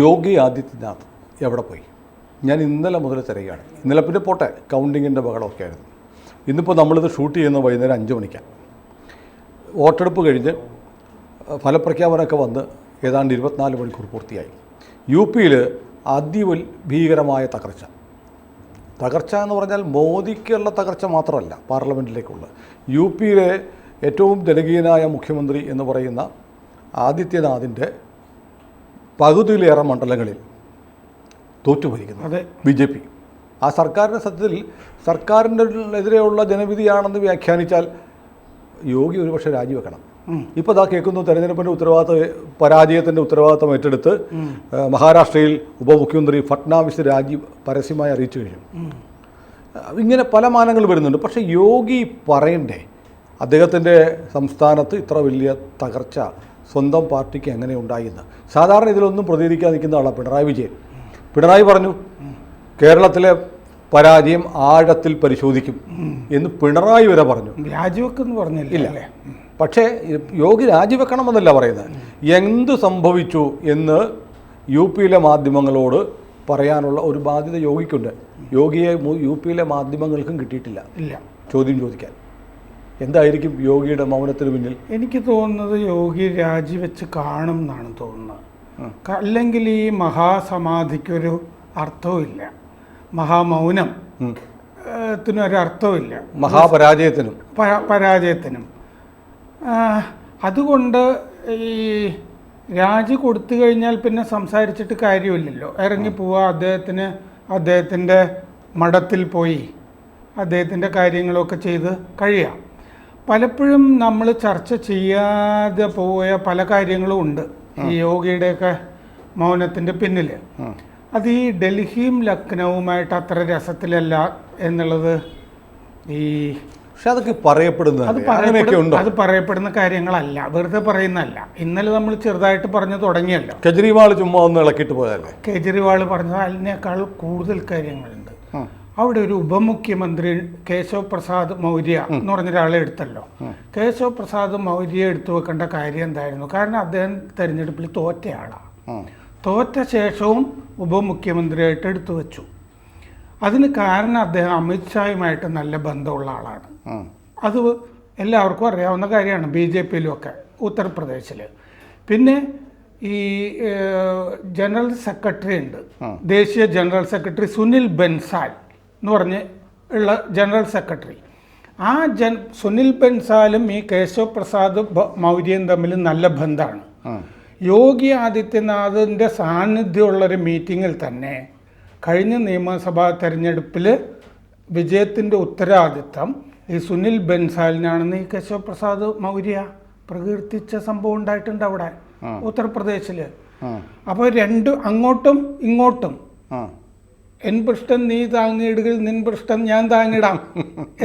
യോഗി ആദിത്യനാഥ് എവിടെ പോയി? ഞാൻ ഇന്നലെ മുതൽ തിരയുകയാണ്. ഇന്നലെ പിന്നെ പോട്ടെ, കൗണ്ടിങ്ങിൻ്റെ ബഹളമൊക്കെ ആയിരുന്നു. ഇന്നിപ്പോൾ നമ്മളിത് ഷൂട്ട് ചെയ്യുന്ന വൈകുന്നേരം 5 മണിക്കാണ്. വോട്ടെടുപ്പ് കഴിഞ്ഞ് ഫലപ്രഖ്യാപനമൊക്കെ വന്ന് ഏതാണ്ട് 24 മണിക്കൂർ പൂർത്തിയായി. യു പിയിൽ അതിഭീകരമായ തകർച്ച എന്ന് പറഞ്ഞാൽ മോദിക്കുള്ള തകർച്ച മാത്രമല്ല, പാർലമെൻറ്റിലേക്കുള്ള. യു പിയിലെ ഏറ്റവും ജനകീയനായ മുഖ്യമന്ത്രി എന്ന് പറയുന്ന ആദിത്യനാഥിൻ്റെ പകുതിയിലേറെ മണ്ഡലങ്ങളിൽ തോറ്റുപോയിരിക്കുന്നു BJP. ആ സർക്കാരിൻ്റെ സത്യത്തിൽ സർക്കാരിനെതിരെയുള്ള ജനവിധിയാണെന്ന് വ്യാഖ്യാനിച്ചാൽ യോഗി ഒരുപക്ഷെ രാജിവെക്കണം. ഇപ്പോൾ ഇതാ കേൾക്കുന്നു, തെരഞ്ഞെടുപ്പിൻ്റെ പരാജയത്തിൻ്റെ ഉത്തരവാദിത്തം ഏറ്റെടുത്ത് മഹാരാഷ്ട്രയിൽ ഉപമുഖ്യമന്ത്രി ഫട്നാവിസ് രാജി പരസ്യമായി അറിയിച്ചു കഴിഞ്ഞു. ഇങ്ങനെ പല മാനങ്ങൾ വരുന്നുണ്ട്. പക്ഷേ യോഗി പറയണ്ടേ അദ്ദേഹത്തിൻ്റെ സംസ്ഥാനത്ത് ഇത്ര വലിയ തകർച്ച സ്വന്തം പാർട്ടിക്ക് എങ്ങനെ ഉണ്ടായിന്ന്? സാധാരണ ഇതിലൊന്നും പ്രതികരിക്കാൻ നിൽക്കുന്ന ആളാണ് പിണറായി വിജയൻ. പിണറായി പറഞ്ഞു കേരളത്തിലെ പരാജയം ആഴത്തിൽ പരിശോധിക്കും എന്ന് പിണറായി വരെ പറഞ്ഞു. രാജിവെക്കെന്ന് പറഞ്ഞില്ല. പക്ഷേ യോഗി രാജിവെക്കണമെന്നല്ല പറയുന്നത്. എന്തു സംഭവിച്ചു എന്ന് യു പിയിലെ മാധ്യമങ്ങളോട് പറയാനുള്ള ഒരു ബാധ്യത യോഗിക്കുണ്ട്. യോഗിയെ യു പിയിലെ മാധ്യമങ്ങൾക്കും കിട്ടിയിട്ടില്ല ചോദ്യം ചോദിക്കാൻ. എന്തായിരിക്കും യോഗിയുടെ മൗനത്തിന് പിന്നിൽ? എനിക്ക് തോന്നുന്നത് യോഗി രാജിവെച്ച് കാണും എന്നാണ് തോന്നുന്നത്. അല്ലെങ്കിൽ ഈ മഹാസമാധിക്കൊരു അർത്ഥവുമില്ല, മഹാമൗനം ത്തിനൊരർത്ഥമില്ല, പരാജയത്തിനും. അതുകൊണ്ട് ഈ രാജി കൊടുത്തു കഴിഞ്ഞാൽ പിന്നെ സംസാരിച്ചിട്ട് കാര്യമില്ലല്ലോ. ഇറങ്ങിപ്പോവുക, അദ്ദേഹത്തിൻ്റെ മഠത്തിൽ പോയി അദ്ദേഹത്തിൻ്റെ കാര്യങ്ങളൊക്കെ ചെയ്ത് കഴിയാം. പലപ്പോഴും നമ്മൾ ചർച്ച ചെയ്യാതെ പോയ പല കാര്യങ്ങളും ഉണ്ട് ഈ യോഗയുടെയൊക്കെ മൗനത്തിൻ്റെ പിന്നിൽ. അത് ഈ ഡൽഹിയും ലക്നൗവുമായിട്ട് അത്ര രസത്തിലല്ല എന്നുള്ളത് പക്ഷെ അതൊക്കെ പറയപ്പെടുന്ന കാര്യങ്ങളല്ല, വെറുതെ പറയുന്നതല്ല. ഇന്നലെ നമ്മൾ ചെറുതായിട്ട് പറഞ്ഞു തുടങ്ങിയല്ലോ. കെജ്രിവാൾ ചുമ്മാ ഒന്ന് ഇളക്കിയിട്ട് പോയതല്ലേ? കെജ്രിവാൾ പറഞ്ഞത് അതിനേക്കാൾ കൂടുതൽ കാര്യങ്ങളുണ്ട്. അവിടെ ഒരു ഉപമുഖ്യമന്ത്രി കേശവ് പ്രസാദ് മൗര്യ എന്ന് പറഞ്ഞൊരാളെ എടുത്തല്ലോ. കേശവ് പ്രസാദ് മൗര്യ എടുത്തു വെക്കേണ്ട കാര്യം എന്തായിരുന്നു? കാരണം അദ്ദേഹം തെരഞ്ഞെടുപ്പിൽ തോറ്റയാളാണ്. തോറ്റ ശേഷവും ഉപമുഖ്യമന്ത്രിയായിട്ട് എടുത്തു വെച്ചു. അതിന് കാരണം അദ്ദേഹം അമിത്ഷായുമായിട്ട് നല്ല ബന്ധമുള്ള ആളാണ്. അത് എല്ലാവർക്കും അറിയാവുന്ന കാര്യമാണ്. BJPയിലുമൊക്കെ ഉത്തർപ്രദേശിൽ. പിന്നെ ഈ ജനറൽ സെക്രട്ടറി ഉണ്ട്, ദേശീയ ജനറൽ സെക്രട്ടറി സുനിൽ ബൻസാൽ എന്ന് പറഞ്ഞ് ഉള്ള ജനറൽ സെക്രട്ടറി. ആ സുനിൽ ബൻസാലും ഈ കേശവ് പ്രസാദ് മൗര്യയും തമ്മിൽ നല്ല ബന്ധമാണ്. യോഗി ആദിത്യനാഥിൻ്റെ സാന്നിധ്യമുള്ളൊരു മീറ്റിങ്ങിൽ തന്നെ കഴിഞ്ഞ നിയമസഭാ തെരഞ്ഞെടുപ്പിൽ വിജയത്തിൻ്റെ ഉത്തരവാദിത്തം ഈ സുനിൽ ബൻസാലിനാണെന്ന് ഈ കേശവ് പ്രസാദ് മൗര്യ പ്രകീർത്തിച്ച സംഭവം ഉണ്ടായിട്ടുണ്ട് അവിടെ ഉത്തർപ്രദേശിൽ. അപ്പോൾ രണ്ടും അങ്ങോട്ടും ഇങ്ങോട്ടും എൻ പൃഷ്ടം നീ താങ്ങിയിടുകിൽ നിൻ പൃഷ്ടം ഞാൻ താങ്ങിടാം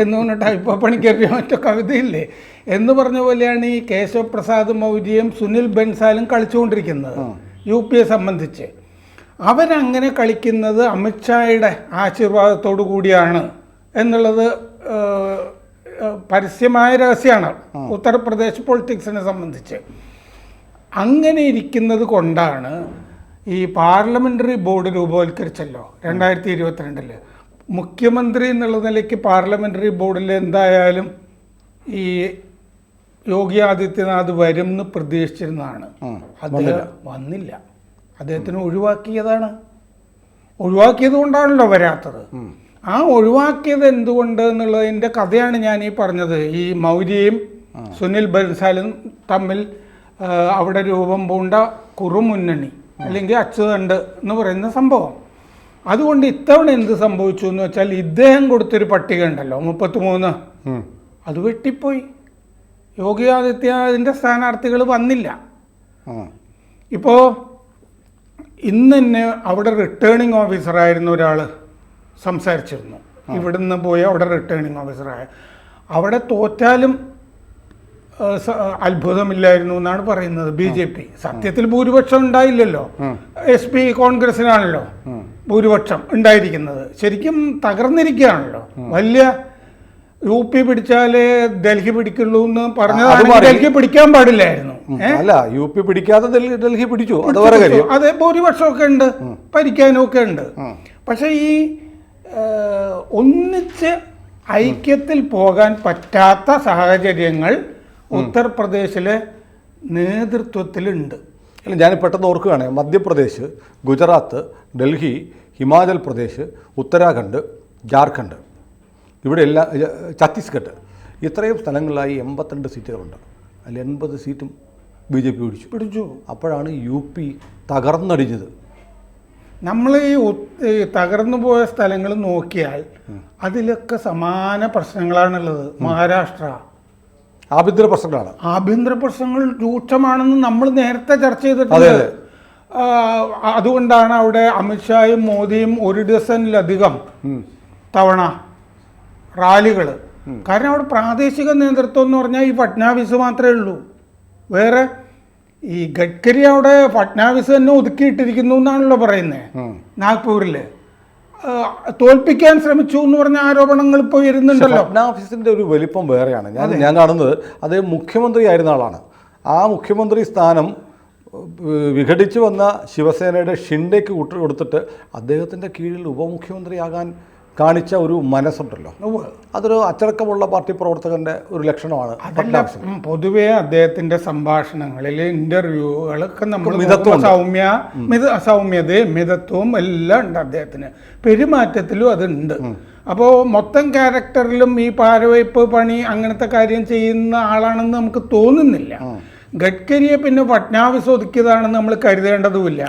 എന്ന് പറഞ്ഞിട്ട് ഇപ്പോൾ പണിക്കറിയ മറ്റോ കവിതയില്ലേ എന്ന് പറഞ്ഞ പോലെയാണ് ഈ കേശവ് പ്രസാദ് മൗര്യയും സുനിൽ ബൻസാലും കളിച്ചുകൊണ്ടിരിക്കുന്നത്. UP സംബന്ധിച്ച് അവരങ്ങനെ കളിക്കുന്നത് അമിത്ഷായുടെ ആശീർവാദത്തോടു കൂടിയാണ് എന്നുള്ളത് പരസ്യമായ രഹസ്യമാണ് ഉത്തർപ്രദേശ് പൊളിറ്റിക്സിനെ സംബന്ധിച്ച്. അങ്ങനെ ഇരിക്കുന്നത് കൊണ്ടാണ് ഈ പാർലമെൻ്ററി ബോർഡ് രൂപവൽക്കരിച്ചല്ലോ 2022. മുഖ്യമന്ത്രി എന്നുള്ള നിലയ്ക്ക് പാർലമെൻ്ററി ബോർഡിൽ എന്തായാലും ഈ യോഗി ആദിത്യനാഥ് വരും എന്ന് പ്രതീക്ഷിച്ചിരുന്നതാണ്. അദ്ദേഹം വന്നില്ല. അദ്ദേഹത്തിന് ഒഴിവാക്കിയത് കൊണ്ടാണല്ലോ വരാത്തത്. ആ ഒഴിവാക്കിയത് എന്തുകൊണ്ട് എന്നുള്ളതിൻ്റെ കഥയാണ് ഞാൻ ഈ പറഞ്ഞത്. ഈ മൗര്യയും സുനിൽ ബൻസാലും തമ്മിൽ അവിടെ രൂപം പൂണ്ട കുറുമുന്നണി അല്ലെങ്കിൽ അച്ചുതണ്ട് എന്ന് പറയുന്ന സംഭവം. അതുകൊണ്ട് ഇത്തവണ എന്ത് സംഭവിച്ചു എന്ന് വെച്ചാൽ ഇദ്ദേഹം കൊടുത്തൊരു പട്ടിക ഉണ്ടല്ലോ 33, അത് വെട്ടിപ്പോയി. യോഗി ആദിത്യനാഥിൻ്റെ സ്ഥാനാർത്ഥികൾ വന്നില്ല. ഇപ്പോൾ ഇന്ന് തന്നെ അവിടെ റിട്ടേണിംഗ് ഓഫീസറായിരുന്ന ഒരാൾ സംസാരിച്ചിരുന്നു. ഇവിടുന്ന് പോയി അവിടെ റിട്ടേണിംഗ് ഓഫീസറായ അവിടെ തോറ്റാലും അത്ഭുതമില്ലായിരുന്നു എന്നാണ് പറയുന്നത്. BJP സത്യത്തിൽ ഭൂരിപക്ഷം ഉണ്ടായില്ലല്ലോ. SP കോൺഗ്രസിനാണല്ലോ ഭൂരിപക്ഷം ഉണ്ടായിരിക്കുന്നത്. ശരിക്കും തകർന്നിരിക്കുകയാണല്ലോ. വലിയ UP പിടിച്ചാലേ ഡൽഹി പിടിക്കുള്ളൂ എന്ന് പറഞ്ഞത് ഡൽഹി പിടിക്കാൻ പാടില്ലായിരുന്നു. അല്ല, UP പിടിക്കാതെ ഡൽഹി പിടിച്ചു, അത് വേറെ കാര്യം. അതെ, ഭൂരിപക്ഷമൊക്കെ ഉണ്ട്, ഭരിക്കാനും ഒക്കെ ഉണ്ട്. പക്ഷെ ഈ ഒന്നിച്ച് ഐക്യത്തിൽ പോകാൻ പറ്റാത്ത സാഹചര്യങ്ങൾ ഉത്തർപ്രദേശിലെ നേതൃത്വത്തിലുണ്ട്. അല്ല, ഞാൻ പെട്ടെന്ന് ഓർക്കുകയാണ്, മധ്യപ്രദേശ്, ഗുജറാത്ത്, ഡൽഹി, ഹിമാചൽ പ്രദേശ്, ഉത്തരാഖണ്ഡ്, ജാർഖണ്ഡ്, ഇവിടെ എല്ലാം, ഛത്തീസ്ഗഡ്, ഇത്രയും സ്ഥലങ്ങളിലായി 82 സീറ്റുകളുണ്ട്. അതിൽ 80 സീറ്റും BJP പിടിച്ചു. അപ്പോഴാണ് UP തകർന്നടിഞ്ഞത്. നമ്മൾ ഈ തകർന്നു പോയ സ്ഥലങ്ങൾ നോക്കിയാൽ അതിലൊക്കെ സമാന പ്രശ്നങ്ങളാണുള്ളത്. മഹാരാഷ്ട്ര ആഭ്യന്തര പ്രശ്നങ്ങളാണ്. ആഭ്യന്തര പ്രശ്നങ്ങൾ രൂക്ഷമാണെന്ന് നമ്മൾ നേരത്തെ ചർച്ച ചെയ്തിട്ടുണ്ട്. അതുകൊണ്ടാണ് അവിടെ അമിത്ഷായും മോദിയും 1 ഡസനിലധികം തവണ റാലികൾ. കാരണം അവിടെ പ്രാദേശിക നേതൃത്വം എന്ന് പറഞ്ഞാൽ ഈ ഫട്നാവിസ് മാത്രമേ ഉള്ളൂ. വേറെ ഈ ഗഡ്കരി അവിടെ ഫട്നാവിസ് തന്നെ ഒതുക്കിയിട്ടിരിക്കുന്നു എന്നാണല്ലോ പറയുന്നത്. നാഗ്പൂരിൽ തോൽപ്പിക്കാൻ ശ്രമിച്ചു എന്ന് പറഞ്ഞ ആരോപണങ്ങൾ ഇപ്പോൾ വരുന്നുണ്ടല്ലോ. ഫട്നാവിസിന്റെ ഒരു വലിപ്പം വേറെയാണ്. ഞാൻ കാണുന്നത് അദ്ദേഹം മുഖ്യമന്ത്രി ആയിരുന്ന ആളാണ്. ആ മുഖ്യമന്ത്രി സ്ഥാനം വിഘടിച്ചു വന്ന ശിവസേനയുടെ ഷിൻഡേക്ക് കൊടുത്തിട്ട് അദ്ദേഹത്തിൻ്റെ കീഴിൽ ഉപമുഖ്യമന്ത്രിയാകാൻ കാണിച്ച ഒരു മനസ്സുണ്ടല്ലോ, അതൊരു അച്ചടക്കമുള്ള പാർട്ടി പ്രവർത്തകന്റെ ഒരു ലക്ഷണമാണ്. പൊതുവേ അദ്ദേഹത്തിന്റെ സംഭാഷണങ്ങളിൽ, ഇന്റർവ്യൂകളൊക്കെ നമ്മൾ സൗമ്യതയും മിതത്വവും എല്ലാം ഉണ്ട് അദ്ദേഹത്തിന്. പെരുമാറ്റത്തിലും അതുണ്ട്. അപ്പോൾ മൊത്തം ക്യാരക്ടറിലും ഈ പാരവയ്പ് പണി അങ്ങനത്തെ കാര്യം ചെയ്യുന്ന ആളാണെന്ന് നമുക്ക് തോന്നുന്നില്ല. ഗഡ്കരിയെ പിന്നെ ഫട്നാവിസ് ഒതുക്കിയതാണെന്ന് നമ്മൾ കരുതേണ്ടതുമില്ല.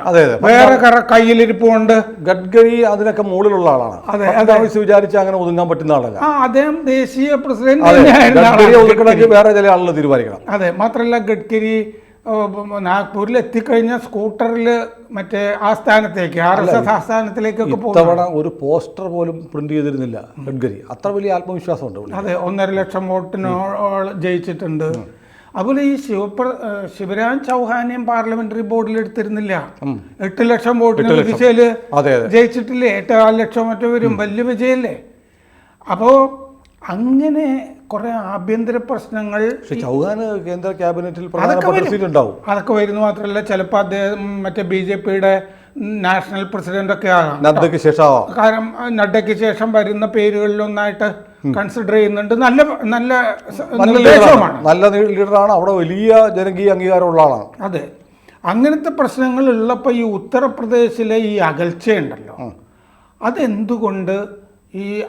വേറെ കയ്യിലിരിപ്പ് കൊണ്ട് ഗഡ്കരി അതിനൊക്കെ മുകളിലുള്ള ആളാണ്. ഫട്നാവിസ് വിചാരിച്ച് അങ്ങനെ ഒതുങ്ങാൻ പറ്റുന്ന ആളല്ല. അദ്ദേഹം ദേശീയ പ്രസിഡന്റ് വേറെ ചില ആളുകൾ തീരുമാനിക്കണം. അതെ, മാത്രമല്ല ഗഡ്കരി നാഗ്പൂരിൽ എത്തിക്കഴിഞ്ഞ സ്കൂട്ടറിൽ മറ്റേ ആസ്ഥാനത്തേക്ക്, RSS ആസ്ഥാനത്തിലേക്കൊക്കെ പോകുന്ന ഒരു പോസ്റ്റർ പോലും പ്രിന്റ് ചെയ്തിരുന്നില്ല ഗഡ്കരി. അത്ര വലിയ ആത്മവിശ്വാസമുണ്ട്. അതെ, 1.5 ലക്ഷം വോട്ടിനോ ജയിച്ചിട്ടുണ്ട്. അതുപോലെ ഈ ശിവരാജ് ചൗഹാനെയും പാർലമെന്ററി ബോർഡിൽ എടുത്തിരുന്നില്ല. 8 ലക്ഷം വോട്ടിന് വിജയില് ജയിച്ചിട്ടില്ലേ? 8-4 ലക്ഷം മറ്റോ വരും. വലിയ വിജയല്ലേ? അപ്പോൾ അങ്ങനെ കുറെ ആഭ്യന്തര പ്രശ്നങ്ങൾ ചൗഹാന് കേന്ദ്ര ക്യാബിനറ്റിൽ അതൊക്കെ വരുന്നു. മാത്രമല്ല ചിലപ്പോൾ അദ്ദേഹം മറ്റേ BJPയുടെ നാഷണൽ പ്രസിഡന്റ് ഒക്കെ ആകാം. കാരണം നഡ്ഡയ്ക്ക് ശേഷം വരുന്ന പേരുകളിലൊന്നായിട്ട് കൺസിഡർ ചെയ്യുന്നുണ്ട്. നല്ല ലീഡറാണ്, അവിടെ വലിയ ജനകീയ അംഗീകാരമുള്ള ആളാണ്. അതെ, അങ്ങനത്തെ പ്രശ്നങ്ങൾ ഉള്ളപ്പോൾ ഈ ഉത്തർപ്രദേശിലെ ഈ അകൽച്ചയുണ്ടല്ലോ, അതെന്തുകൊണ്ട്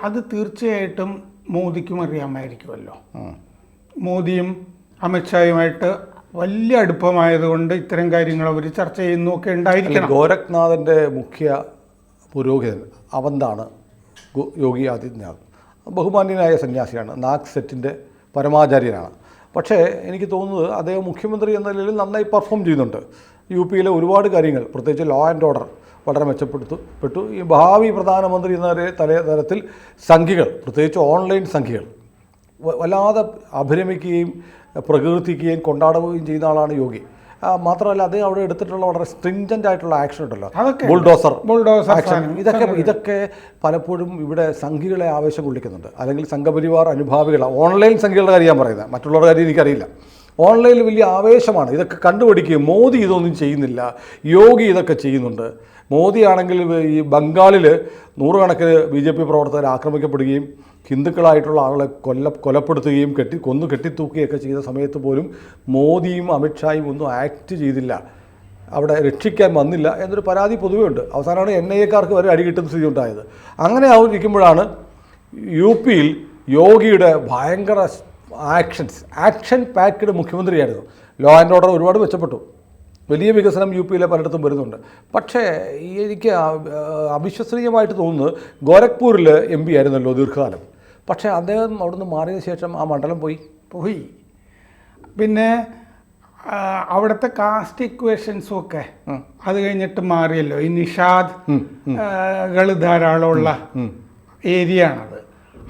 അത് തീർച്ചയായിട്ടും മോദിക്കും അറിയാമായിരിക്കുമല്ലോ. മോദിയും അമിത്ഷായുമായിട്ട് വലിയ അടുപ്പമായതുകൊണ്ട് ഇത്തരം കാര്യങ്ങൾ അവർ ചർച്ച ചെയ്യുന്നൊക്കെ ഉണ്ടായിരിക്കണം. ഗോരഖ്നാഥിൻ്റെ മുഖ്യ പുരോഹിതൻ അവന്താണ് യോഗി ആദിത്യനാഥ്. ബഹുമാന്യനായ സന്യാസിയാണ്, നാഗ് സെറ്റിൻ്റെ പരമാചാര്യനാണ്. പക്ഷേ എനിക്ക് തോന്നുന്നത് അദ്ദേഹം മുഖ്യമന്ത്രി എന്ന നിലയിൽ നന്നായി പെർഫോം ചെയ്യുന്നുണ്ട്. UP ഒരുപാട് കാര്യങ്ങൾ, പ്രത്യേകിച്ച് ലോ ആൻഡ് ഓർഡർ വളരെ മെച്ചപ്പെട്ടു. ഈ ഭാവി പ്രധാനമന്ത്രി എന്ന തലത്തിൽ സംഖ്യകൾ, പ്രത്യേകിച്ച് ഓൺലൈൻ സംഖ്യകൾ വല്ലാതെ അഭിരമിക്കുകയും പ്രകീർത്തിക്കുകയും കൊണ്ടാടുകയും ചെയ്യുന്ന ആളാണ് യോഗി. മാത്രമല്ല അദ്ദേഹം അവിടെ എടുത്തിട്ടുള്ള വളരെ സ്ട്രിഞ്ചൻ്റ് ആയിട്ടുള്ള ആക്ഷൻ ഉണ്ടല്ലോ, ബുൾഡോസർ ആക്ഷൻ, ഇതൊക്കെ പലപ്പോഴും ഇവിടെ സംഘികളെ ആവേശം കൊള്ളിക്കുന്നുണ്ട്. അല്ലെങ്കിൽ സംഘപരിവാർ അനുഭാവികൾ, ഓൺലൈൻ സംഘികളുടെ കാര്യം ഞാൻ പറയുന്നത്, മറ്റുള്ളവരുടെ കാര്യം എനിക്കറിയില്ല. ഓൺലൈനിൽ വലിയ ആവേശമാണ്. ഇതൊക്കെ കണ്ടുപിടിക്കുകയും മോദി ഇതൊന്നും ചെയ്യുന്നില്ല, യോഗി ഇതൊക്കെ ചെയ്യുന്നുണ്ട്. മോദി ആണെങ്കിൽ ഈ ബംഗാളിൽ നൂറുകണക്കിന് BJP പ്രവർത്തകർ ആക്രമിക്കപ്പെടുകയും ഹിന്ദുക്കളായിട്ടുള്ള ആളുകളെ കൊലപ്പെടുത്തുകയും കെട്ടിത്തൂക്കുകയൊക്കെ ചെയ്ത സമയത്ത് പോലും മോദിയും അമിത്ഷായും ഒന്നും ആക്ട് ചെയ്തില്ല, അവിടെ രക്ഷിക്കാൻ വന്നില്ല എന്നൊരു പരാതി പൊതുവേ ഉണ്ട്. അവസാനമാണ് NIA-ക്കാർക്ക് വരെ അടി കിട്ടുന്ന സ്ഥിതി ഉണ്ടായത്. അങ്ങനെ ആയിരിക്കുമ്പോഴാണ് UP യോഗിയുടെ ഭയങ്കര ആക്ഷൻ പാക്ഡ് മുഖ്യമന്ത്രിയായിരുന്നു. ലോ ആൻഡ് ഓർഡർ ഒരുപാട് മെച്ചപ്പെട്ടു, വലിയ വികസനം UP പലയിടത്തും വരുന്നുണ്ട്. പക്ഷേ എനിക്ക് അവിശ്വസനീയമായിട്ട് തോന്നുന്നത് ഗോരഖ്പൂരിൽ MP ആയിരുന്നല്ലോ ദീർഘകാലം. പക്ഷേ അദ്ദേഹം അവിടുന്ന് മാറിയതിന് ശേഷം ആ മണ്ഡലം പോയി. പിന്നെ അവിടുത്തെ കാസ്റ്റ് ഇക്വേഷൻസും ഒക്കെ അത് കഴിഞ്ഞിട്ട് മാറിയല്ലോ. ഈ നിഷാദ് ധാരാളമുള്ള ഏരിയ ആണത്.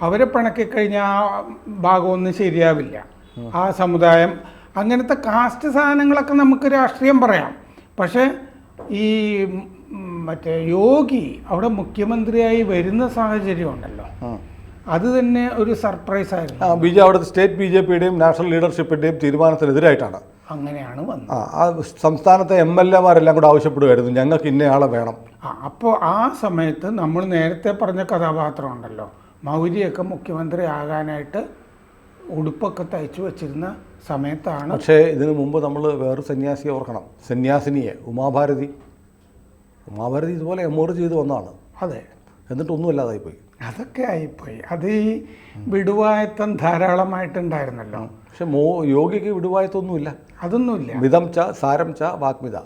അവരെ പിണക്കിക്കഴിഞ്ഞാൽ ആ ഭാഗമൊന്നും ശരിയാവില്ല. ആ സമുദായം, അങ്ങനത്തെ കാസ്റ്റ് സാധനങ്ങളൊക്കെ നമുക്ക് രാഷ്ട്രീയം പറയാം. പക്ഷേ ഈ മറ്റേ യോഗി അവിടെ മുഖ്യമന്ത്രിയായി വരുന്ന സാഹചര്യം ഉണ്ടല്ലോ, അത് തന്നെ ഒരു സർപ്രൈസ് ആയിരുന്നു. അവിടുത്തെ സ്റ്റേറ്റ് BJPയുടെയും നാഷണൽ ലീഡർഷിപ്പിൻ്റെയും തീരുമാനത്തിനെതിരായിട്ടാണ്. അങ്ങനെയാണ് വന്നത്. ആ സംസ്ഥാനത്തെ MLA-മാരെല്ലാം കൂടെ ആവശ്യപ്പെടുമായിരുന്നു ഞങ്ങൾക്ക് ഇന്നയാളെ വേണം. അപ്പോൾ ആ സമയത്ത് നമ്മൾ നേരത്തെ പറഞ്ഞ കഥാപാത്രം ഉണ്ടല്ലോ, മൗര്യയൊക്കെ മുഖ്യമന്ത്രി ആകാനായിട്ട് ഉടുപ്പൊക്കെ തയ്ച്ചു വെച്ചിരുന്ന സമയത്താണ്. പക്ഷേ ഇതിനു മുമ്പ് നമ്മൾ വേറൊരു സന്യാസിയെ ഓർക്കണം, സന്യാസിനിയെ, ഉമാഭാരതി ഇതുപോലെ എമോറ് ചെയ്ത് വന്നതാണ്. അതെ, എന്നിട്ടൊന്നും അല്ലാതായിപ്പോയി. അതൊക്കെ ആയിപ്പോയി. അത് ഈ വിടുവായത്തം ധാരാളമായിട്ടുണ്ടായിരുന്നല്ലോ. പക്ഷെ യോഗിക്ക് വിടുവായത്തൊന്നുമില്ല, അതൊന്നുമില്ല. മിതം ച സാരം ച വാഗ്മിത.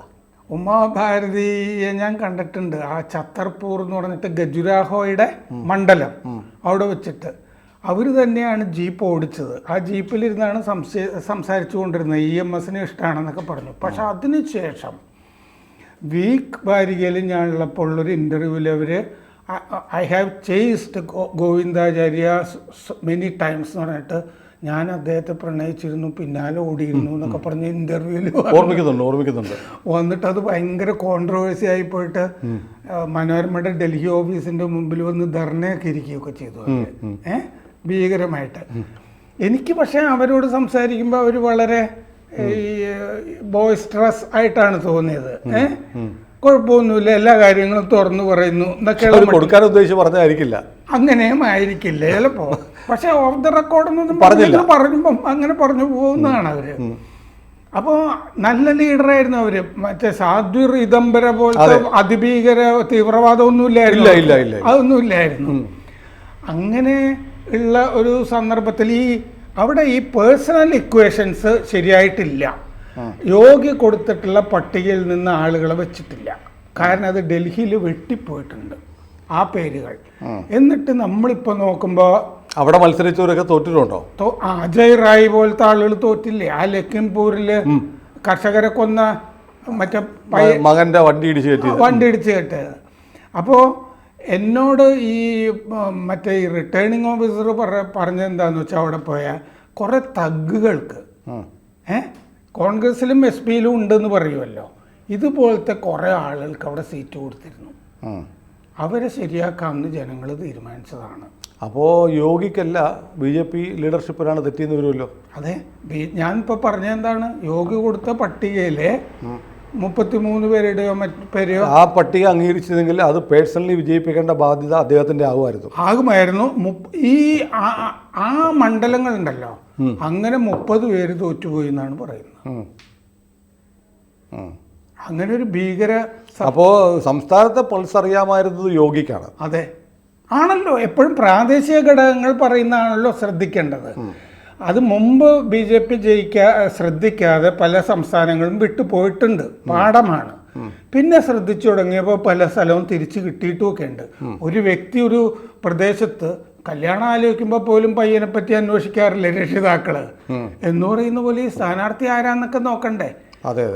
ഉമാഭാരതിയെ ഞാൻ കണ്ടിട്ടുണ്ട്. ആ ഛത്തർപൂർ എന്ന് പറഞ്ഞിട്ട് ഖജുരാഹോയുടെ മണ്ഡലം അവിടെ വെച്ചിട്ട് അവർ തന്നെയാണ് ജീപ്പ് ഓടിച്ചത്. ആ ജീപ്പിലിരുന്നാണ് സംസാരിച്ചു കൊണ്ടിരുന്നത്. EMSന് ഇഷ്ടമാണെന്നൊക്കെ പറഞ്ഞു. പക്ഷെ അതിനുശേഷം വീക്ക് വാരികയിൽ ഞാനുള്ളപ്പോൾ ഉള്ളൊരു ഇൻ്റർവ്യൂവിൽ അവർ I have chased Govindacharya many times എന്ന് പറഞ്ഞിട്ട് ഞാൻ അദ്ദേഹത്തെ പ്രണയിച്ചിരുന്നു, പിന്നാലെ ഓടിയിരുന്നു എന്നൊക്കെ പറഞ്ഞ ഇൻ്റർവ്യൂവിൽ ഓർമ്മിക്കുന്നുണ്ട്. വന്നിട്ട് അത് ഭയങ്കര കോൺട്രവേഴ്സി ആയി പോയിട്ട് മനോരമയുടെ ഡൽഹി ഓഫീസിൻ്റെ മുമ്പിൽ വന്ന് ധർണയൊക്കെ ഇരിക്കുകയൊക്കെ ചെയ്തു. ഭീകരമായിട്ട്. എനിക്ക് പക്ഷേ അവരോട് സംസാരിക്കുമ്പോൾ അവർ വളരെ ഈ ബോയ്സ്ട്രസ് ആയിട്ടാണ് തോന്നിയത്. കുഴപ്പമൊന്നുമില്ല, എല്ലാ കാര്യങ്ങളും തുറന്നു പറയുന്നു എന്നൊക്കെയുള്ള കൊടുക്കാൻ ഉദ്ദേശിച്ച് പറഞ്ഞായിരിക്കില്ല. അങ്ങനെയും ആയിരിക്കില്ല ചിലപ്പോൾ. പക്ഷെ ഓഫ് ദ റെക്കോർഡൊന്നും പറയുമ്പം അങ്ങനെ പറഞ്ഞു പോകുന്നതാണ് അവര്. അപ്പോൾ നല്ല ലീഡറായിരുന്നു അവര്. മറ്റേ സാധ്വി ഇദംബര പോലത്തെ അതിഭീകര തീവ്രവാദമൊന്നുമില്ലായിരുന്നു, അതൊന്നുമില്ലായിരുന്നു. അങ്ങനെ ഉള്ള ഒരു സന്ദർഭത്തിൽ അവിടെ ഈ പേഴ്സണൽ ഇക്വേഷൻസ് ശരിയായിട്ടില്ല. യോഗി കൊടുത്തിട്ടുള്ള പട്ടികയിൽ നിന്ന് ആളുകളെ വെച്ചിട്ടില്ല. കാരണം അത് ഡൽഹിയിൽ വെട്ടിപ്പോയിട്ടുണ്ട് ആ പേരുകൾ. എന്നിട്ട് നമ്മളിപ്പോൾ നോക്കുമ്പോൾ അവിടെ മത്സരിച്ചവരൊക്കെ തോറ്റിട്ടുണ്ടോ? അജയ് റായ് പോലത്തെ ആളുകൾ തോറ്റില്ലേ? ആ ലഖിംപൂരിൽ കർഷകരെ കൊന്ന മറ്റേ മകൻ്റെ വണ്ടി ഇടിച്ച് കെട്ടത്. അപ്പോൾ എന്നോട് ഈ മറ്റേ ഈ റിട്ടേണിംഗ് ഓഫീസർ പറഞ്ഞെന്താന്ന് വെച്ചാൽ അവിടെ പോയ കുറേ തഗ്ഗുകൾക്ക് കോൺഗ്രസിലും SP-യിലും ഉണ്ടെന്ന് പറയുമല്ലോ, ഇതുപോലത്തെ കുറേ ആളുകൾക്ക് അവിടെ സീറ്റ് കൊടുത്തിരുന്നു. അവരെ ശരിയാക്കാമെന്ന് ജനങ്ങൾ തീരുമാനിച്ചതാണ്. അപ്പോൾ യോഗിക്കല്ല BJP ലീഡർഷിപ്പിലാണ് തെറ്റിയെന്ന് വരുമല്ലോ. അതെ, ഞാനിപ്പോൾ പറഞ്ഞെന്താണ്, യോഗി കൊടുത്ത പട്ടികയിലെ 33 പേരുടെയോ മറ്റു പേരെയോ ആ പട്ടിക അംഗീകരിച്ചതെങ്കിൽ അത് പേഴ്സണലി വിജയിപ്പിക്കേണ്ട ബാധ്യത അദ്ദേഹത്തിൻ്റെ ആകുമായിരുന്നു. ഈ ആ മണ്ഡലങ്ങളുണ്ടല്ലോ, അങ്ങനെ 30 പേര് തോറ്റുപോയി എന്നാണ് പറയുന്നത്. അങ്ങനെ ഒരു ഭീകര. അപ്പോൾ സംസ്ഥാനത്തെ പൾസ് അറിയാമായിരുന്നത് യോഗിക്കാണ്. അതെ, ആണല്ലോ. എപ്പോഴും പ്രാദേശിക ഘടകങ്ങൾ പറയുന്നതാണല്ലോ ശ്രദ്ധിക്കേണ്ടത്. അത് മുമ്പ് BJP ശ്രദ്ധിക്കാതെ പല സംസ്ഥാനങ്ങളും വിട്ടുപോയിട്ടുണ്ട്, പാഠമാണ്. പിന്നെ ശ്രദ്ധിച്ചു തുടങ്ങിയപ്പോൾ പല സ്ഥലവും തിരിച്ചു കിട്ടിയിട്ടുമൊക്കെ ഉണ്ട്. ഒരു വ്യക്തി ഒരു പ്രദേശത്ത് കല്യാണം ആലോചിക്കുമ്പോൾ പോലും പയ്യനെ പറ്റി അന്വേഷിക്കാറില്ലേ രക്ഷിതാക്കള് എന്ന് പറയുന്ന പോലെ ഈ സ്ഥാനാർത്ഥി ആരാന്നൊക്കെ നോക്കണ്ടേ.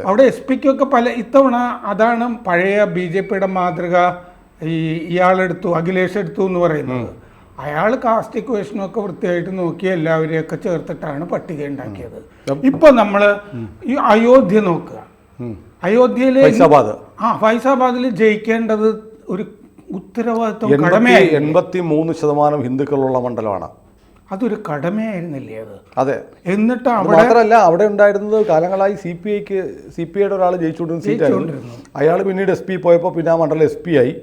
അവിടെ SP-ക്കൊക്കെ ഇത്തവണ അതാണ് പഴയ BJPയുടെ മാതൃക. ഇയാളെടുത്തു, അഖിലേഷ് എടുത്തു എന്ന് പറയുന്നത്. അയാൾ കാസ്റ്റ് ഇക്വേഷനൊക്കെ വൃത്തിയായിട്ട് നോക്കി എല്ലാവരെയൊക്കെ ചേർത്തിട്ടാണ് പട്ടിക ഉണ്ടാക്കിയത്. ഇപ്പൊ നമ്മള് ഈ അയോധ്യ നോക്കുക. അയോധ്യയിലെ ഫൈസാബാദിൽ ജയിക്കേണ്ടത് ഒരു ഉത്തരവാദിത്വം, കടമയായി. 83% ഹിന്ദുക്കളുള്ള മണ്ഡലമാണ്. അതൊരു കടമയായിരുന്നില്ലേ അത്? അതെ. എന്നിട്ട് മാത്രമല്ല അവിടെ ഉണ്ടായിരുന്നത് കാലങ്ങളായി CPIയുടെ ഒരാൾ ജയിച്ചുകൊണ്ടിരുന്ന സീറ്റായിരുന്നു. അയാൾ പിന്നീട് SP പോയപ്പോൾ പിന്നെ ആ മണ്ഡലം SP ആയി.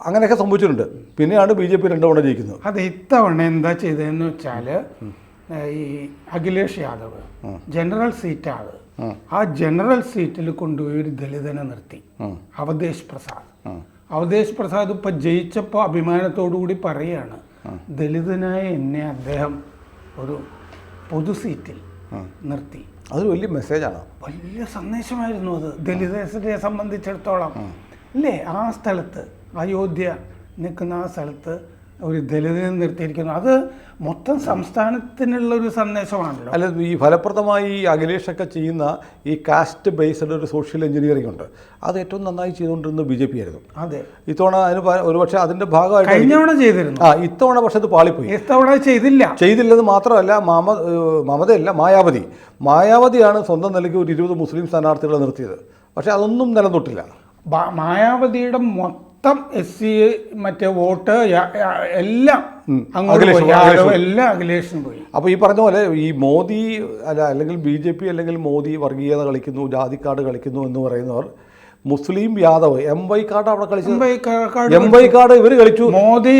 അങ്ങനെയൊക്കെ സംഭവിച്ചിട്ടുണ്ട്. പിന്നെയാണ് BJP 2 തവണ ജയിക്കുന്നത്. അതെ, ഇത്തവണ എന്താ ചെയ്തതെന്ന് വെച്ചാൽ ഈ അഖിലേഷ് യാദവ് ജനറൽ സീറ്റാണ്. ആ ജനറൽ സീറ്റിൽ കൊണ്ടുപോയി ഒരു ദളിതനെ നിർത്തി, അവധേഷ് പ്രസാദ്. ഇപ്പം ജയിച്ചപ്പോൾ അഭിമാനത്തോടുകൂടി പറയുകയാണ്, ദളിതനായ എന്നെ അദ്ദേഹം ഒരു പൊതു സീറ്റിൽ നിർത്തി. അതൊരു വലിയ മെസ്സേജാണ്, വലിയ സന്ദേശമായിരുന്നു അത് ദളിതരെ സംബന്ധിച്ചിടത്തോളം. അല്ലേ, ആ സ്ഥലത്ത് അയോധ്യ നിൽക്കുന്ന ആ സ്ഥലത്ത് ഒരു ദളിതനെ നിർത്തിയിരിക്കുന്നു. അത് മൊത്തം സംസ്ഥാനത്തിനുള്ളൊരു സന്ദേശമാണല്ലോ. അല്ല, ഈ ഫലപ്രദമായി അഖിലേഷൊക്കെ ചെയ്യുന്ന ഈ കാസ്റ്റ് ബേസ്ഡ് ഒരു സോഷ്യൽ എഞ്ചിനീയറിംഗ് ഉണ്ട്, അത് ഏറ്റവും നന്നായി ചെയ്തുകൊണ്ടിരുന്നത് BJP ആയിരുന്നു. അതെ, ഇത്തവണ അതിന് ഒരുപക്ഷെ അതിൻ്റെ ഭാഗമായിട്ട് കഴിഞ്ഞവണ ചെയ്തിരുന്നു. ഇത്തവണ പക്ഷെ അത് പാളിപ്പോയി. ഇത്തവണ ചെയ്തില്ലെന്ന് മാത്രമല്ല, മമതയല്ല, മായാവതിയാണ് സ്വന്തം നിലയ്ക്ക് ഒരു 20 മുസ്ലിം സ്ഥാനാർത്ഥികളെ നിർത്തിയത്. പക്ഷെ അതൊന്നും നിലനിർത്തില്ല. മായാവതിയുടെ മൊത്തം മൊത്തം SC മറ്റേ വോട്ട് എല്ലാം അങ്ങോട്ട് പോയി, എല്ലാം അഖിലേഷിന് പോയി. അപ്പോൾ ഈ പറഞ്ഞ പോലെ ഈ മോദി അല്ലെങ്കിൽ BJP അല്ലെങ്കിൽ മോദി വർഗീയത കളിക്കുന്നു, ജാതി കാർഡ് കളിക്കുന്നു എന്ന് പറയുന്നവർ മുസ്ലിം യാദവ് MY കാർഡ് അവിടെ കളിച്ചു, MY കാർഡ് ഇവർ കളിച്ചു. മോദി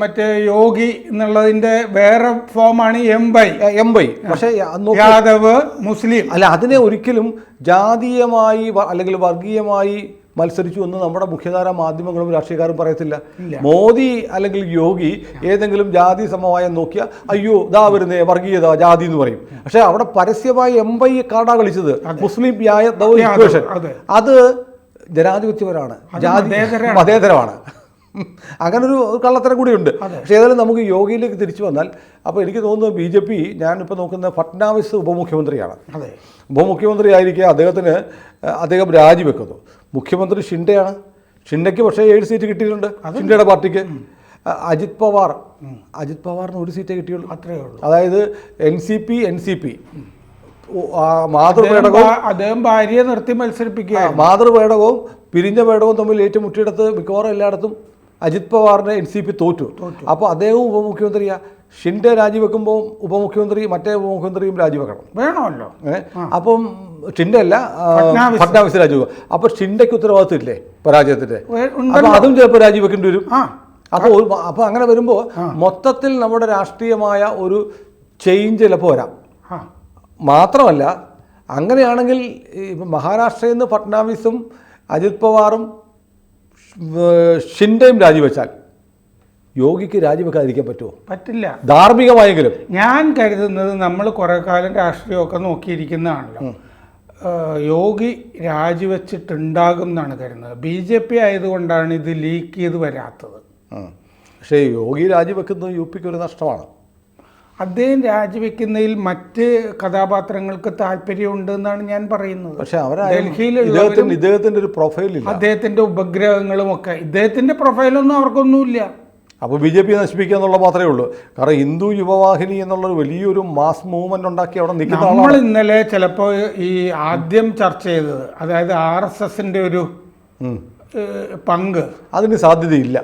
മറ്റേ യോഗി എന്നുള്ളതിന്റെ വേറെ ഫോമാണ് MY. പക്ഷേ യാദവ് മുസ്ലിം അല്ല, അതിനെ ഒരിക്കലും ജാതീയമായി അല്ലെങ്കിൽ വർഗീയമായി മത്സരിച്ചു എന്ന് നമ്മുടെ മുഖ്യധാരാ മാധ്യമങ്ങളും രാഷ്ട്രീയക്കാരും പറയത്തില്ല. മോദി അല്ലെങ്കിൽ യോഗി ഏതെങ്കിലും ജാതി സമവായം നോക്കിയാൽ അയ്യോ ഇതാ വരുന്നേ വർഗീയത ജാതി എന്ന് പറയും. പക്ഷെ അവിടെ പരസ്യമായി MY കാർഡാ കളിച്ചത്, മുസ്ലിം യാദവ് ഇക്വേഷൻ. അത് ജനാധിപത്യപരമാണ്, ജാതി മതേതരമാണ്. അങ്ങനൊരു കള്ളത്തരം കൂടിയുണ്ട്. പക്ഷേ ഏതായാലും നമുക്ക് യോഗിയിലേക്ക് തിരിച്ചു വന്നാൽ, അപ്പോൾ എനിക്ക് തോന്നുന്നത് BJP, ഞാനിപ്പോൾ നോക്കുന്ന ഫട്നാവിസ് ഉപമുഖ്യമന്ത്രിയാണ്. ഉപമുഖ്യമന്ത്രി ആയിരിക്കുക, അദ്ദേഹം രാജിവെക്കുന്നു. മുഖ്യമന്ത്രി ഷിൻഡെയാണ്. ഷിൻഡയ്ക്ക് പക്ഷേ 7 സീറ്റ് കിട്ടിയിട്ടുണ്ട് ഷിൻഡയുടെ പാർട്ടിക്ക്. അജിത് പവാറിന് 1 സീറ്റേ കിട്ടിയുള്ളൂ. അത്രയേ ഉള്ളൂ. അതായത് NCP മാതൃപേടകവും അദ്ദേഹം ഭാര്യയെ നിർത്തി മത്സരിപ്പിക്കുക. മാതൃപേടകവും പിരിഞ്ഞ പേടകവും തമ്മിൽ ഏറ്റുമുട്ടിയെടുത്ത് മിക്കവാറും എല്ലായിടത്തും അജിത് പവാറിനെ NCP തോറ്റു. അപ്പോൾ അദ്ദേഹവും ഉപമുഖ്യമന്ത്രിയാണ്. ഷിൻഡെ രാജിവെക്കുമ്പോൾ മറ്റേ ഉപമുഖ്യമന്ത്രിയും രാജിവെക്കണം, വേണമല്ലോ. അപ്പം ഷിൻഡെ അല്ല, ഫട്നാവിസ് രാജിവെക്കും. അപ്പോൾ ഷിൻഡയ്ക്ക് ഉത്തരവാദിത്വം ഇല്ലേ പരാജയത്തിൻ്റെ? അപ്പോൾ അതും ചിലപ്പോൾ രാജിവെക്കേണ്ടി വരും. അപ്പോൾ അങ്ങനെ വരുമ്പോൾ മൊത്തത്തിൽ നമ്മുടെ രാഷ്ട്രീയമായ ഒരു ചേഞ്ച് ചിലപ്പോൾ വരാം. മാത്രമല്ല, അങ്ങനെയാണെങ്കിൽ ഇപ്പം മഹാരാഷ്ട്രയിൽ നിന്ന് ഫട്നാവിസും അജിത് പവാറും ഷിൻഡെയും രാജിവെച്ചാൽ യോഗിക്ക് രാജിവെക്കാതിരിക്കാൻ പറ്റുമോ? പറ്റില്ല, ധാർമ്മികമായെങ്കിലും. ഞാൻ കരുതുന്നത് നമ്മൾ കുറേ കാലം രാഷ്ട്രീയമൊക്കെ നോക്കിയിരിക്കുന്നതാണല്ലോ. യോഗി രാജിവെച്ചിട്ടുണ്ടാകും എന്നാണ് കരുതുന്നത്. BJP ആയതുകൊണ്ടാണ് ഇത് ലീക്ക് ചെയ്ത് വരാത്തത്. പക്ഷേ യോഗി രാജിവെക്കുന്നത് UPക്ക് ഒരു നഷ്ടമാണ്. അദ്ദേഹം രാജിവെക്കുന്നതിൽ മറ്റ് കഥാപാത്രങ്ങൾക്ക് താല്പര്യമുണ്ട് എന്നാണ് ഞാൻ പറയുന്നത്. പക്ഷേ ഇദ്ദേഹത്തിൻ്റെ ഒരു പ്രൊഫൈലില്ല, അദ്ദേഹത്തിൻ്റെ ഉപഗ്രഹങ്ങളും ഒക്കെ. ഇദ്ദേഹത്തിൻ്റെ പ്രൊഫൈലൊന്നും അവർക്കൊന്നുമില്ല. അപ്പോൾ BJP നശിപ്പിക്കുക എന്നുള്ള മാത്രമേ ഉള്ളൂ. കാരണം ഹിന്ദു യുവവാഹിനി എന്നുള്ളൊരു വലിയൊരു മാസ് മൂവ്മെന്റ് ഉണ്ടാക്കി അവിടെ നിൽക്കുന്ന നമ്മൾ ഇന്നലെ ചിലപ്പോൾ ഈ ആദ്യം ചർച്ച ചെയ്തത്, അതായത് RSSന്റെ ഒരു പങ്ക്, അതിന് സാധ്യതയില്ല.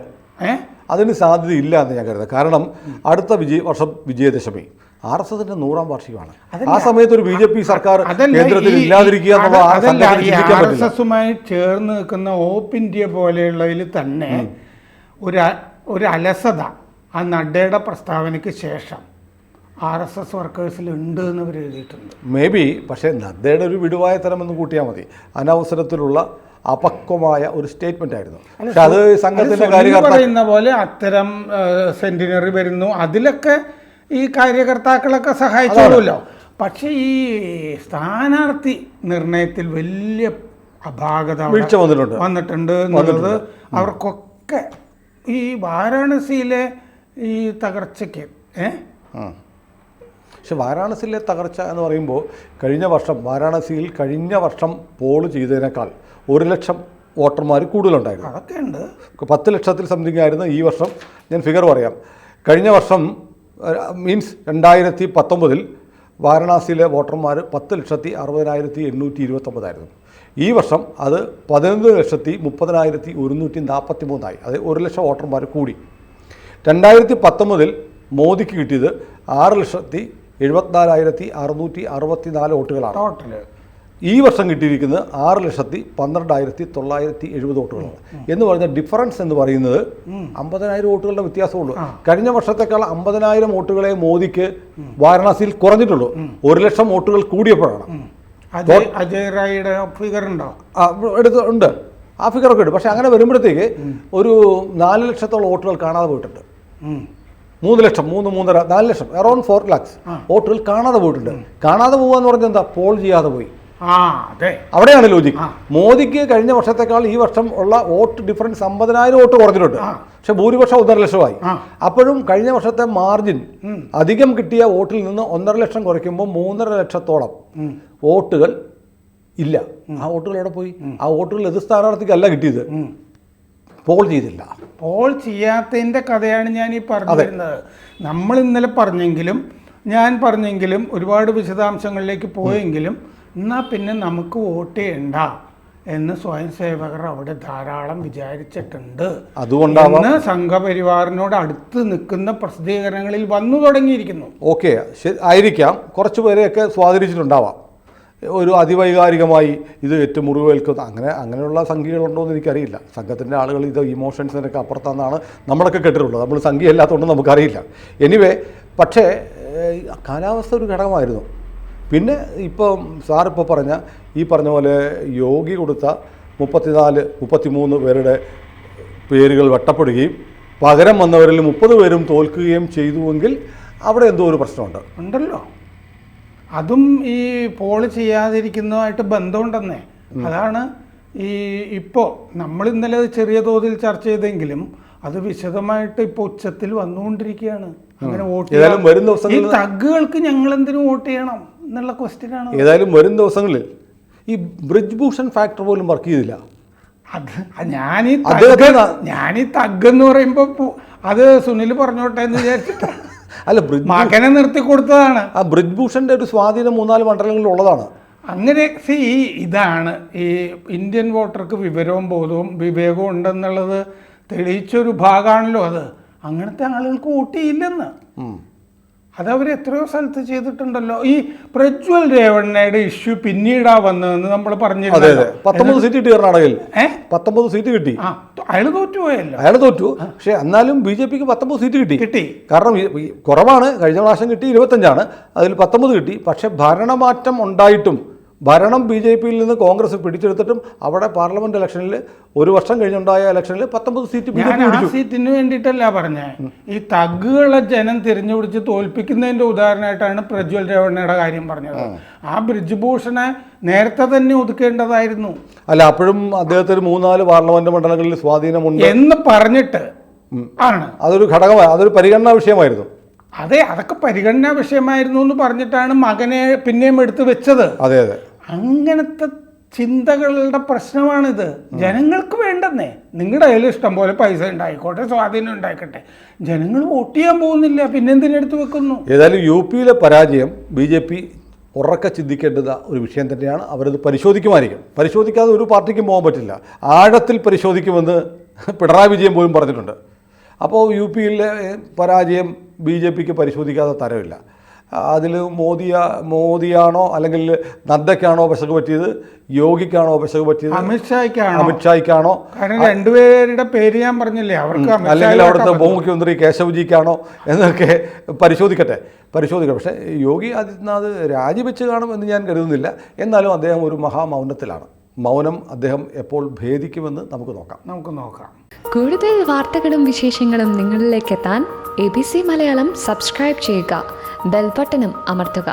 അതിന് സാധ്യതയില്ല എന്ന് ഞാൻ കരുതുന്നത്. കാരണം അടുത്ത വർഷം വിജയദശമി, RSSന്റെ 100ാം വാർഷികമാണ്. ആ സമയത്ത് ഒരു BJP സർക്കാർ കേന്ദ്രത്തിൽ ഇല്ലാതിരിക്കുക എന്നുള്ള RSSുമായി ചേർന്ന് നിൽക്കുന്ന ഓപ്പ് ഇന്ത്യ പോലെയുള്ളതിൽ തന്നെ ഒരു അലസത ആ നഡ്ഡയുടെ പ്രസ്താവനയ്ക്ക് ശേഷം RSS വർക്കേഴ്സിൽ ഉണ്ട് എന്ന് അവർ എഴുതിയിട്ടുണ്ട്. May be. പക്ഷേ നഡ്ഡയുടെ ഒരു വിടുവായ തരമെന്ന് കൂട്ടിയാൽ മതി. അനവസരത്തിലുള്ള അപക്വമായ ഒരു സ്റ്റേറ്റ്മെന്റ് ആയിരുന്നു. പക്ഷെ അത് സംഘത്തിന്റെ കാര്യകർത്താക്കൾ പറയുന്ന പോലെ അത്തരം സെന്റിനറി വരുന്നു, അതിലൊക്കെ ഈ കാര്യകർത്താക്കളൊക്കെ സഹായിച്ചോളൂല്ലോ. പക്ഷേ ഈ സ്ഥാനാർത്ഥി നിർണയത്തിൽ വലിയ അപാകത വീഴ്ച വന്നിട്ടുണ്ട് എന്നുള്ളത് അവർക്കൊക്കെ ഈ വാരാണസിയിലെ ഈ തകർച്ചയ്ക്ക്. പക്ഷെ വാരാണസിയിലെ തകർച്ച എന്ന് പറയുമ്പോൾ വാരാണസിയിൽ കഴിഞ്ഞ വർഷം പോൾ ചെയ്തതിനേക്കാൾ 1 ലക്ഷം വോട്ടർമാർ കൂടുതലുണ്ടായിരുന്നു. അതൊക്കെ ഉണ്ട്. 10 ലക്ഷത്തിൽ സംതിങ് ആയിരുന്നു. ഈ വർഷം ഞാൻ ഫിഗർ പറയാം. കഴിഞ്ഞ വർഷം മീൻസ് 2019 വാരണാസിയിലെ വോട്ടർമാർ 10,60,829 ആയിരുന്നു. ഈ വർഷം അത് 11,30,143 അത് 1 ലക്ഷം വോട്ടർമാർ കൂടി. 2019 മോദിക്ക് കിട്ടിയത് 6,74,664 വോട്ടുകളാണ് ടോട്ടൽ. ഈ വർഷം കിട്ടിയിരിക്കുന്നത് 6,12,970 വോട്ടുകളാണ്. എന്ന് പറഞ്ഞ ഡിഫറൻസ് എന്ന് പറയുന്നത് 50,000 വോട്ടുകളുടെ വ്യത്യാസമുള്ളൂ. കഴിഞ്ഞ വർഷത്തേക്കാൾ 50,000 വോട്ടുകളെ മോദിക്ക് വാരണാസിയിൽ കുറഞ്ഞിട്ടുള്ളൂ. 1 ലക്ഷം വോട്ടുകൾ കൂടിയപ്പോഴാണ്. അജയ് റായിയുടെ ഫിഗർ ഉണ്ടോ? ഉണ്ട്, ആ ഫിഗറൊക്കെ ഉണ്ട്. പക്ഷെ അങ്ങനെ വരുമ്പോഴത്തേക്ക് ഒരു 4 ലക്ഷത്തോളം വോട്ടുകൾ കാണാതെ പോയിട്ടുണ്ട്. 3 ലക്ഷം 4 ലക്ഷം അറൗണ്ട് 4 lakhs വോട്ടുകൾ കാണാതെ പോയിട്ടുണ്ട്. കാണാതെ പോകാന്ന് പറഞ്ഞാൽ എന്താ? പോൾ ചെയ്യാതെ പോയി. അവിടെയാണ് ലോജിക്. മോദിക്ക് കഴിഞ്ഞ വർഷത്തേക്കാൾ ഈ വർഷം ഉള്ള വോട്ട് ഡിഫറൻസ് 50,000 വോട്ട് കുറഞ്ഞിട്ടുണ്ട്. പക്ഷെ ഭൂരിപക്ഷം 1.5 ലക്ഷമായി. അപ്പോഴും കഴിഞ്ഞ വർഷത്തെ മാർജിൻ അധികം കിട്ടിയ വോട്ടിൽ നിന്ന് 1.5 ലക്ഷം കുറയ്ക്കുമ്പോൾ 3.5 ലക്ഷത്തോളം വോട്ടുകൾ ഇല്ല. ആ വോട്ടുകൾ എവിടെ പോയി? ആ വോട്ടുകൾ എതിർ സ്ഥാനാർത്ഥിക്കല്ല കിട്ടിയത്, പോൾ ചെയ്തില്ല. പോൾ ചെയ്യാത്തതിൻ്റെ കഥയാണ് ഞാൻ ഈ പറഞ്ഞിരുന്നത്. നമ്മൾ ഇന്നലെ ഞാൻ പറഞ്ഞെങ്കിലും ഒരുപാട് വിശദാംശങ്ങളിലേക്ക് പോയെങ്കിലും എന്നാൽ പിന്നെ നമുക്ക് വോട്ട് ചെയ്യണ്ട എന്ന് സ്വയം സേവകർ അവിടെ ധാരാളം വിചാരിച്ചിട്ടുണ്ട്. അതുകൊണ്ടാണ് സംഘപരിവാറിനോട് അടുത്ത് നിൽക്കുന്ന പ്രസിദ്ധീകരണങ്ങളിൽ വന്നു തുടങ്ങിയിരിക്കുന്നു. ഓക്കെ, ആയിരിക്കാം, കുറച്ച് പേരെയൊക്കെ സ്വാധീനിച്ചിട്ടുണ്ടാവാം. ഒരു അതിവൈകാരികമായി ഇത് ഏറ്റവും മുറിവേൽക്കുന്ന അങ്ങനെയുള്ള സംഖ്യകളുണ്ടോ എന്ന് എനിക്കറിയില്ല. സംഘത്തിൻ്റെ ആളുകൾ ഇത് ഇമോഷൻസിനൊക്കെ അപ്പുറത്താണെന്നാണ് നമ്മളൊക്കെ കേട്ടിട്ടുള്ളത്. നമ്മൾ സംഖ്യ അല്ലാത്തതുകൊണ്ട് നമുക്കറിയില്ല. എനിവേ, പക്ഷേ കാലാവസ്ഥ ഒരു ഘടകമായിരുന്നു. പിന്നെ ഇപ്പം സാറിപ്പോൾ ഈ പറഞ്ഞ പോലെ യോഗി കൊടുത്ത 34-33 പേരുടെ പേരുകൾ വെട്ടപ്പെടുകയും പകരം വന്നവരിൽ 30 പേരും തോൽക്കുകയും ചെയ്തുവെങ്കിൽ അവിടെ എന്തോ ഒരു പ്രശ്നമുണ്ടല്ലോ. അതും ഈ പോൾ ചെയ്യാതിരിക്കുന്നതുമായിട്ട് ബന്ധമുണ്ടെന്നേ. അതാണ് ഇപ്പോൾ നമ്മൾ ഇന്നലെ ചെറിയ തോതിൽ ചർച്ച ചെയ്തെങ്കിലും അത് വിശദമായിട്ട് ഇപ്പോൾ ഉച്ചത്തിൽ വന്നുകൊണ്ടിരിക്കുകയാണ്. അങ്ങനെ വോട്ട് ചെയ്യാൻ ഈ തഗ്ഗുകൾക്ക് ഞങ്ങൾ എന്തിനു വോട്ട് ചെയ്യണം എന്നുള്ള ക്വസ്റ്റ്യനാണ്. ഏതായാലും വരും ദിവസങ്ങളിൽ ഈ ബ്രിജ് ഭൂഷൺ ഫാക്ടർ പോലും വർക്ക് ചെയ്തില്ല. അത് ഞാനീ തഗ്ഗെന്ന് പറയുമ്പോൾ അത് സുനിൽ പറഞ്ഞോട്ടെ എന്ന് വിചാരിച്ചിട്ടാണ്. അല്ല, മകനെ നിർത്തി കൊടുത്തതാണ്. ആ ബ്രിജ് ഭൂഷന്റെ ഒരു സ്വാധീനം 3-4 മണ്ഡലങ്ങളിൽ ഉള്ളതാണ്. അങ്ങനെ ഇതാണ് ഈ ഇന്ത്യൻ വോട്ടർക്ക് വിവരവും ബോധവും വിവേകവും ഉണ്ടെന്നുള്ളത് തെളിയിച്ചൊരു ഭാഗമാണല്ലോ അത്. അങ്ങനത്തെ ആളുകൾക്ക് വോട്ട് ചെയ്യില്ലെന്ന് അതവർ എത്രയോ സ്ഥലത്ത് ചെയ്തിട്ടുണ്ടല്ലോ. ഈ പ്രജ്വൽ രേവണ്ണയുടെ ഇഷ്യൂ പിന്നീടാ വന്നതെന്ന് നമ്മൾ പറഞ്ഞിരുന്നു. 19 സീറ്റ് കിട്ടി കർണാടകയിൽ. 19 സീറ്റ് കിട്ടി. അയാൾ തോറ്റുപോയല്ലോ. അയാൾ തോറ്റു. പക്ഷെ എന്നാലും BJPക്ക് 19 സീറ്റ് കിട്ടി. കാരണം കുറവാണ്. കഴിഞ്ഞ പ്രാവശ്യം കിട്ടി 25ആണ്, അതിൽ 19 കിട്ടി. പക്ഷെ ഭരണമാറ്റം ഉണ്ടായിട്ടും ഭരണം BJPയിൽ നിന്ന് കോൺഗ്രസ് പിടിച്ചെടുത്തിട്ടും അവിടെ പാർലമെന്റ് ഇലക്ഷനിൽ 1 വർഷം കഴിഞ്ഞുണ്ടായ ഇലക്ഷനിൽ 19 സീറ്റ് BJP സീറ്റിന് വേണ്ടിയിട്ടല്ല പറഞ്ഞേ. ഈ തഗ്ഗുകളെ ജനം തിരഞ്ഞുപിടിച്ച് തോൽപ്പിക്കുന്നതിന്റെ ഉദാഹരണമായിട്ടാണ് പ്രജ്വൽ രേവണ്ണയുടെ കാര്യം പറഞ്ഞത്. ആ ബ്രിജ് ഭൂഷണെ നേരത്തെ തന്നെ ഒതുക്കേണ്ടതായിരുന്നു. അല്ല, അപ്പോഴും അദ്ദേഹത്തിന് 3-4 പാർലമെന്റ് മണ്ഡലങ്ങളിൽ സ്വാധീനമുണ്ട് എന്ന് പറഞ്ഞിട്ട് ആണ് അതൊരു ഘടകമായി, അതൊരു പരിഗണനാ വിഷയമായിരുന്നു. അതെ, അതൊക്കെ പരിഗണനാ വിഷയമായിരുന്നു എന്ന് പറഞ്ഞിട്ടാണ് മകനെ പിന്നെയും എടുത്തു വെച്ചത്. അതെ, അങ്ങനത്തെ ചിന്തകളുടെ പ്രശ്നമാണിത്. ജനങ്ങൾക്ക് വേണ്ടെന്നേ. നിങ്ങളുടെ കയ്യിൽ ഇഷ്ടം പോലെ പൈസ ഉണ്ടായിക്കോട്ടെ, സ്വാധീനം ഉണ്ടായിക്കോട്ടെ, ജനങ്ങൾ വോട്ട് ചെയ്യാൻ പോകുന്നില്ല, പിന്നെന്തിനെടുത്ത് വെക്കുന്നു? ഏതായാലും UPയിലെ പരാജയം BJP ഉറക്കെ ചിന്തിക്കേണ്ടത് ഒരു വിഷയം തന്നെയാണ്. അവരത് പരിശോധിക്കുമായിരിക്കും. പരിശോധിക്കാതെ ഒരു പാർട്ടിക്കും പോകാൻ പറ്റില്ല. ആഴത്തിൽ പരിശോധിക്കുമെന്ന് പിണറായി വിജയൻ പോലും പറഞ്ഞിട്ടുണ്ട്. അപ്പോൾ UPയിലെ പരാജയം BJPക്ക് പരിശോധിക്കാതെ തരമില്ല. അതിൽ മോദിയാണോ അല്ലെങ്കിൽ നദ്ദയ്ക്കാണോ പെശക് പറ്റിയത്, യോഗിക്കാണോ പെശക് പറ്റിയത്, അമിത്ഷായ്ക്കാണോ? കാരണം രണ്ടുപേരുടെ പേര് ഞാൻ പറഞ്ഞില്ലേ, അവർക്ക് അല്ലെങ്കിൽ അവിടുത്തെ ഉപമുഖ്യമന്ത്രി കേശവ്ജിക്കാണോ എന്നൊക്കെ പരിശോധിക്കട്ടെ. പക്ഷേ യോഗി ആദിത്യനാഥ് രാജിവെച്ച് കാണുമെന്ന് ഞാൻ കരുതുന്നില്ല. എന്നാലും അദ്ദേഹം ഒരു മഹാമൗനത്തിലാണ്. മൗനം അദ്ദേഹം എപ്പോൾ ഭേദിക്കുമെന്ന് നമുക്ക് നോക്കാം. കൂടുതൽ വാർത്തകളും വിശേഷങ്ങളും നിങ്ങളിലേക്ക് എത്താൻ ABC മലയാളം സബ്സ്ക്രൈബ് ചെയ്യുക, ബെൽ ബട്ടണും അമർത്തുക.